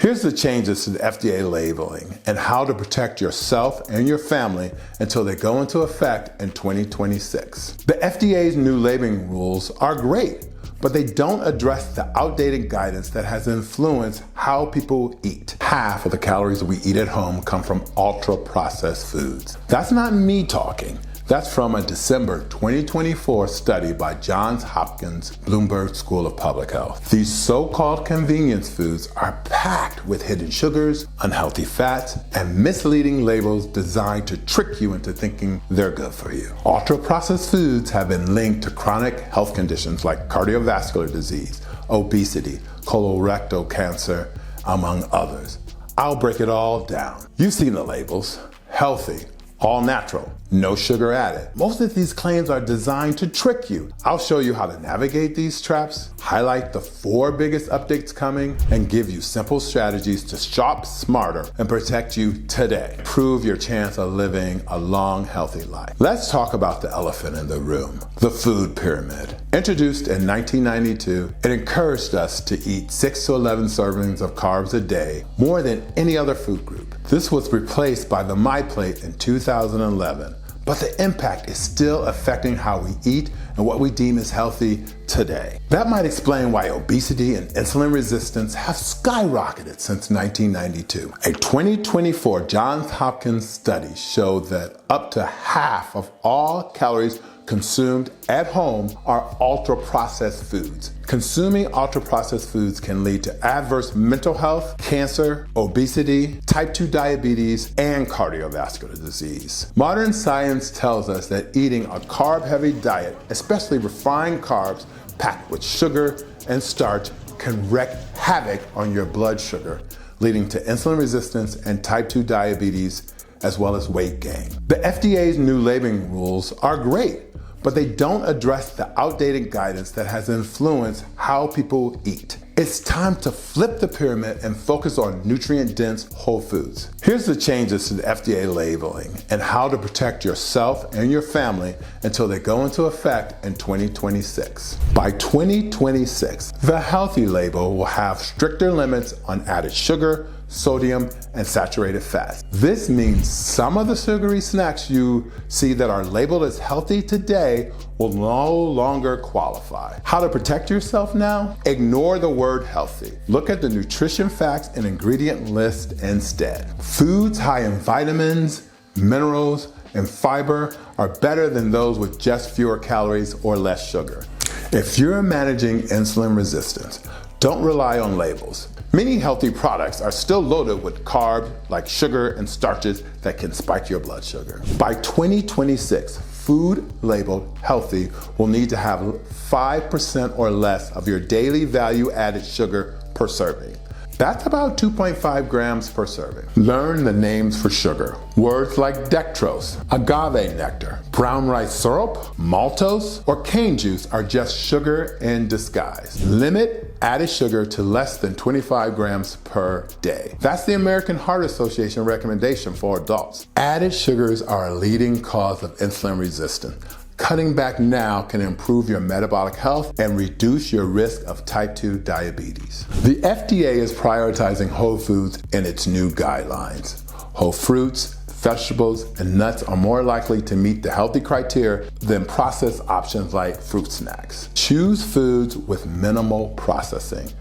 Here's the changes to the FDA labeling and how to protect yourself and your family until they go into effect in 2026. The FDA's new labeling rules are great, but they don't address the outdated guidance that has influenced how people eat. Half of the calories we eat at home come from ultra-processed foods. That's not me talking. That's from a December 2024 study by Johns Hopkins Bloomberg School of Public Health. These so-called convenience foods are packed with hidden sugars, unhealthy fats, and misleading labels designed to trick you into thinking they're good for you. Ultra-processed foods have been linked to chronic health conditions like cardiovascular disease, obesity, colorectal cancer, among others. I'll break it all down. You've seen the labels: healthy, all natural, no sugar added. Most of these claims are designed to trick you. I'll show you how to navigate these traps, highlight the 4 biggest updates coming, and give you simple strategies to shop smarter and protect you today. Improve your chance of living a long, healthy life. Let's talk about the elephant in the room, the food pyramid. Introduced in 1992, it encouraged us to eat 6 to 11 servings of carbs a day, more than any other food group. This was replaced by the My Plate in 2011. But the impact is still affecting how we eat and what we deem as healthy today. That might explain why obesity and insulin resistance have skyrocketed since 1992. A 2024 Johns Hopkins study showed that up to half of all calories consumed at home are ultra-processed foods. Consuming ultra-processed foods can lead to adverse mental health, cancer, obesity, type 2 diabetes, and cardiovascular disease. Modern science tells us that eating a carb-heavy diet, especially refined carbs packed with sugar and starch, can wreak havoc on your blood sugar, leading to insulin resistance and type 2 diabetes, as well as weight gain. The FDA's new labeling rules are great, but they don't address the outdated guidance that has influenced how people eat. It's time to flip the pyramid and focus on nutrient-dense whole foods. Here's the changes to the FDA labeling and how to protect yourself and your family until they go into effect in 2026. By 2026, the healthy label will have stricter limits on added sugar, sodium, and saturated fats. This means some of the sugary snacks you see that are labeled as healthy today will no longer qualify. How to protect yourself now? Ignore the word healthy. Look at the nutrition facts and ingredient list instead. Foods high in vitamins, minerals, and fiber are better than those with just fewer calories or less sugar. If you're managing insulin resistance, don't rely on labels. Many healthy products are still loaded with carbs like sugar and starches that can spike your blood sugar. By 2026, food labeled healthy will need to have 5% or less of your daily value-added sugar per serving. That's about 2.5 grams per serving. Learn the names for sugar. Words like dextrose, agave nectar, brown rice syrup, maltose, or cane juice are just sugar in disguise. Limit added sugar to less than 25 grams per day. That's the American Heart Association recommendation for adults. Added sugars are a leading cause of insulin resistance. Cutting back now can improve your metabolic health and reduce your risk of type 2 diabetes. The FDA is prioritizing whole foods in its new guidelines. Whole fruits, vegetables, and nuts are more likely to meet the healthy criteria than processed options like fruit snacks. Choose foods with minimal processing.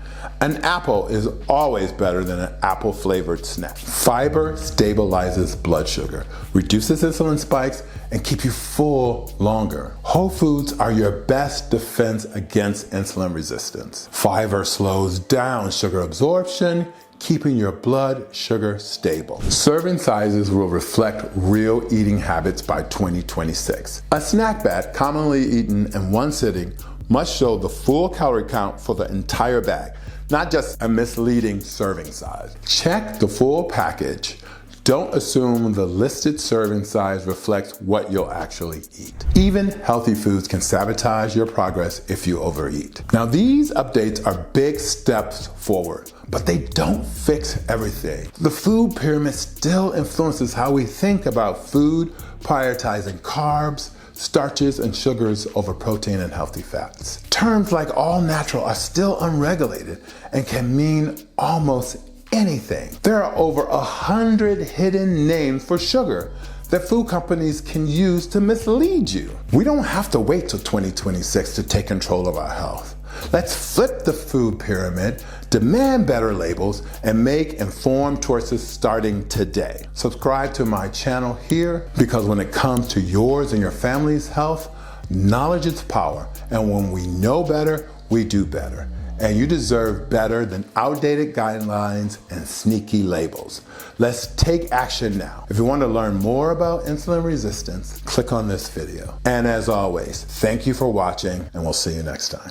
An apple is always better than an apple-flavored snack. Fiber stabilizes blood sugar, reduces insulin spikes, and keep you full longer. Whole foods are your best defense against insulin resistance. Fiber slows down sugar absorption, keeping your blood sugar stable. Serving sizes will reflect real eating habits by 2026. A snack bag commonly eaten in one sitting must show the full calorie count for the entire bag, not just a misleading serving size. Check the full package. Don't assume the listed serving size reflects what you'll actually eat. Even healthy foods can sabotage your progress if you overeat. Now, these updates are big steps forward, but they don't fix everything. The food pyramid still influences how we think about food, prioritizing carbs, starches, and sugars over protein and healthy fats. Terms like all natural are still unregulated and can mean almost anything. There are over 100 hidden names for sugar that food companies can use to mislead you. We don't have to wait till 2026 to take control of our health. Let's flip the food pyramid, demand better labels, and make informed choices starting today. Subscribe to my channel here, because when it comes to yours and your family's health, knowledge is power. And when we know better, we do better. And you deserve better than outdated guidelines and sneaky labels. Let's take action now. If you want to learn more about insulin resistance, click on this video. And as always, thank you for watching, and we'll see you next time.